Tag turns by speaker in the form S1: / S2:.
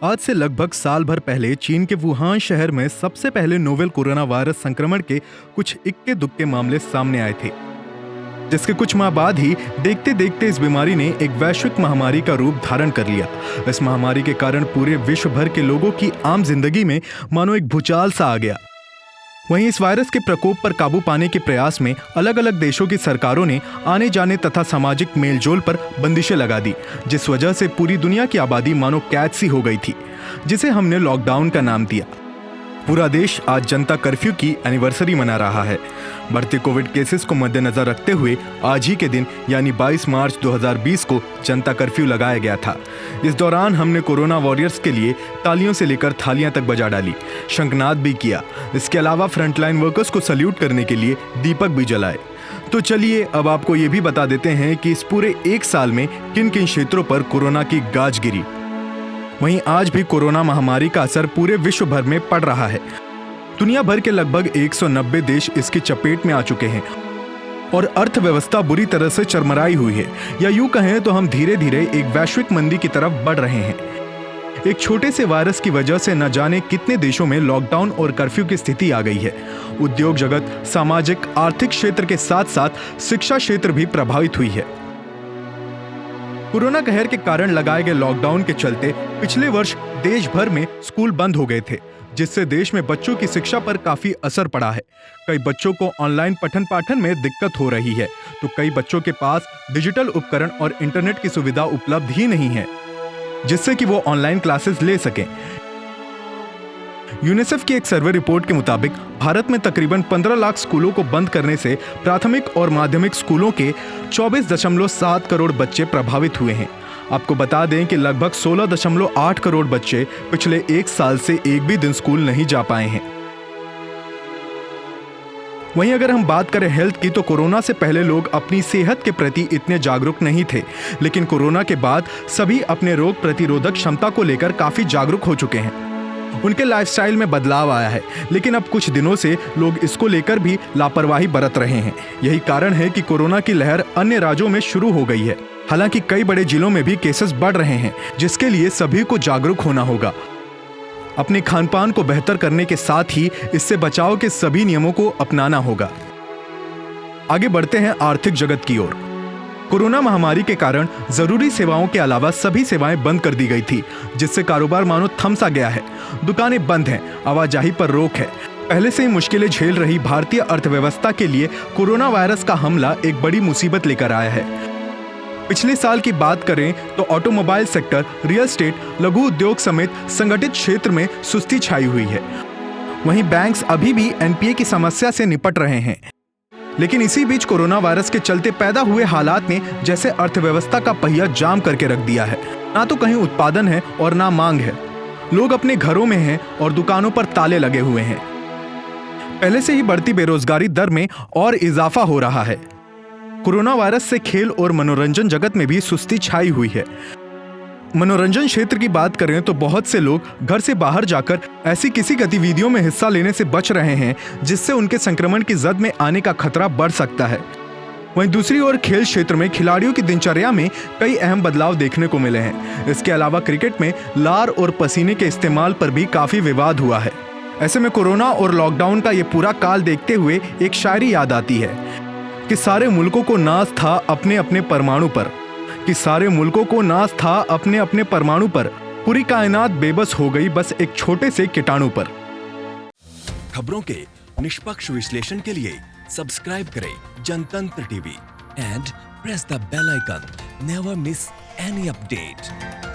S1: आज से लगभग साल भर पहले चीन के वुहान शहर में सबसे पहले नोवेल कोरोना वायरस संक्रमण के कुछ इक्के दुक्के मामले सामने आए थे, जिसके कुछ माह बाद ही देखते देखते इस बीमारी ने एक वैश्विक महामारी का रूप धारण कर लिया। इस महामारी के कारण पूरे विश्व भर के लोगों की आम जिंदगी में मानो एक भूचाल सा आ गया। वहीं इस वायरस के प्रकोप पर काबू पाने के प्रयास में अलग अलग देशों की सरकारों ने आने जाने तथा सामाजिक मेलजोल पर बंदिशें लगा दी, जिस वजह से पूरी दुनिया की आबादी मानो कैद सी हो गई थी, जिसे हमने लॉकडाउन का नाम दिया। पूरा देश आज जनता कर्फ्यू की एनिवर्सरी मना रहा है। बढ़ते कोविड केसेस को मद्देनजर रखते हुए आज ही के दिन यानी 22 मार्च 2020 को जनता कर्फ्यू लगाया गया था। इस दौरान हमने कोरोना वॉरियर्स के लिए तालियों से लेकर थालियां तक बजा डाली, शंखनाद भी किया। इसके अलावा फ्रंटलाइन वर्कर्स को सल्यूट करने के लिए दीपक भी जलाए। तो चलिए अब आपको ये भी बता देते हैं कि इस पूरे एक साल में किन किन क्षेत्रों पर कोरोना की गाज गिरी। वहीं आज भी कोरोना महामारी का असर पूरे विश्व भर में पड़ रहा है। दुनिया भर के लगभग 190 देश इसकी चपेट में आ चुके हैं और अर्थव्यवस्था बुरी तरह से चरमराई हुई है, या यूं कहें तो हम धीरे धीरे एक वैश्विक मंदी की तरफ बढ़ रहे हैं। एक छोटे से वायरस की वजह से न जाने कितने देशों में लॉकडाउन और कर्फ्यू की स्थिति आ गई है। उद्योग जगत, सामाजिक आर्थिक क्षेत्र के साथ साथ शिक्षा क्षेत्र भी प्रभावित हुई है। कोरोना कहर के कारण लगाए गए लॉकडाउन के चलते पिछले वर्ष देश भर में स्कूल बंद हो गए थे, जिससे देश में बच्चों की शिक्षा पर काफी असर पड़ा है। कई बच्चों को ऑनलाइन पठन पाठन में दिक्कत हो रही है, तो कई बच्चों के पास डिजिटल उपकरण और इंटरनेट की सुविधा उपलब्ध ही नहीं है, जिससे कि वो ऑनलाइन क्लासेस ले सकें। यूनिसेफ की एक सर्वे रिपोर्ट के मुताबिक भारत में तकरीबन 15 लाख स्कूलों को बंद करने से प्राथमिक और माध्यमिक स्कूलों के 24.7 करोड़ बच्चे प्रभावित हुए हैं। आपको बता दें कि लगभग 16.8 करोड़ बच्चे पिछले एक साल से एक भी दिन स्कूल नहीं जा पाए हैं। वहीं अगर हम बात करें हेल्थ की, तो कोरोना से पहले लोग अपनी सेहत के प्रति इतने जागरूक नहीं थे, लेकिन कोरोना के बाद सभी अपने रोग प्रतिरोधक क्षमता को लेकर काफी जागरूक हो चुके हैं। उनके लाइफस्टाइल में बदलाव आया है, लेकिन अब कुछ दिनों से लोग इसको लेकर भी लापरवाही बरत रहे हैं। यही कारण है कि कोरोना की लहर अन्य राज्यों में शुरू हो गई है। हालांकि कई बड़े जिलों में भी केसेस बढ़ रहे हैं, जिसके लिए सभी को जागरूक होना होगा। अपने खानपान को बेहतर करने के साथ ही इससे बचाव के सभी नियमों को अपनाना होगा। आगे बढ़ते हैं आर्थिक जगत की ओर। कोरोना महामारी के कारण जरूरी सेवाओं के अलावा सभी सेवाएं बंद कर दी गई थी, जिससे कारोबार मानो थम सा गया है। दुकानें बंद हैं, आवाजाही पर रोक है। पहले से ही मुश्किलें झेल रही भारतीय अर्थव्यवस्था के लिए कोरोना वायरस का हमला एक बड़ी मुसीबत लेकर आया है। पिछले साल की बात करें तो ऑटोमोबाइल सेक्टर, रियल एस्टेट, लघु उद्योग समेत संगठित क्षेत्र में सुस्ती छाई हुई है। वहीं बैंक्स अभी भी एनपीए की समस्या से निपट रहे हैं। लेकिन इसी बीच कोरोना वायरस के चलते पैदा हुए हालात ने जैसे अर्थव्यवस्था का पहिया जाम करके रख दिया है। ना तो कहीं उत्पादन है और ना मांग है। लोग अपने घरों में हैं और दुकानों पर ताले लगे हुए हैं। पहले से ही बढ़ती बेरोजगारी दर में और इजाफा हो रहा है। कोरोना वायरस से खेल और मनोरंजन जगत में भी सुस्ती छाई हुई है। मनोरंजन क्षेत्र की बात करें तो बहुत से लोग घर से बाहर जाकर ऐसी किसी गतिविधियों में हिस्सा लेने से बच रहे हैं, जिससे उनके संक्रमण की जद में आने का खतरा बढ़ सकता है। वहीं दूसरी ओर खेल क्षेत्र में खिलाड़ियों की दिनचर्या में कई अहम बदलाव देखने को मिले हैं। इसके अलावा क्रिकेट में लार और पसीने के इस्तेमाल पर भी काफी विवाद हुआ है। ऐसे में कोरोना और लॉकडाउन का ये पूरा काल देखते हुए एक शायरी याद आती है कि सारे मुल्कों को नाज था अपने अपने परमाणु पर, कि सारे मुल्कों को नाज था अपने अपने परमाणु पर, पूरी कायनात बेबस हो गई बस एक छोटे से कीटाणु पर।
S2: खबरों के निष्पक्ष विश्लेषण के लिए सब्सक्राइब करें Jantantra TV and press the bell icon. Never miss any update.